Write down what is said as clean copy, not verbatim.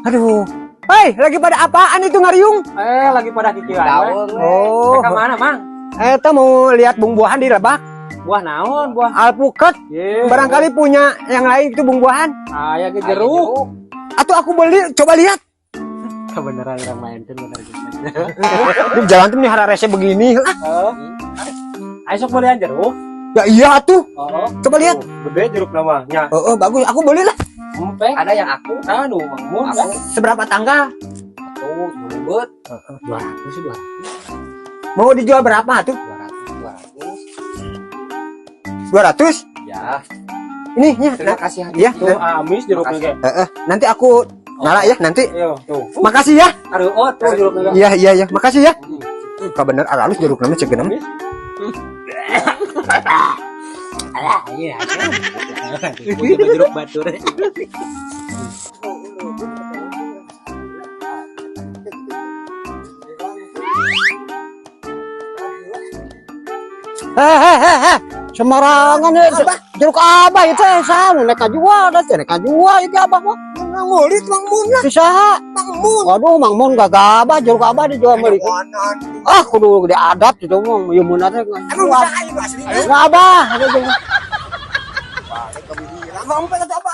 Aduh. Hei, lagi pada apaan itu ngariung? Lagi pada kikiran. Daun. Oh. Ke mana, Mang? Eta mau lihat buah-buahan di Lebak. Buah naon, buah. Alpukat. Ye. Barangkali punya yang lain itu buah-buahan. Aya ge jeruk. Atau aku beli, coba lihat. Kebenaran orang main tuh bener gitu. Di jalan tuh nih rese begini. Ayo sok belian jeruk. Ya iya tuh. Oh. Coba lihat. Gede jeruk namanya. Oh, bagus. Aku beli lah. Empeng. Ada yang aku. Anu, Mang Mun. Aku. Seberapa tanggal? Tuh, ribet. 200. Mau dijual berapa tuh? 200. 200? Ya. Ini ya. Terima kasih. Iya. Tuh amis jeruknya ge. Nanti aku ngalah ya nanti. Ayo, tuh. Makasih ya. Aduh, oh tuh jeruknya ge. Iya. Makasih ya. Ka bener alus jeruk namanya cegenem. Iya. Jeruk batur. Semarangan ya. Jeruk abah itu sama neka jual dah neka jual itu abah mah. Ngulit Mang Mun lah. Bisa. Mang Mun. Waduh Mang Mun gak abah jeruk abah dijual beli. Ah kudu diadap itu mah ieu mun teh. Emang bisa aja asli. Abah. Mang pengen apa?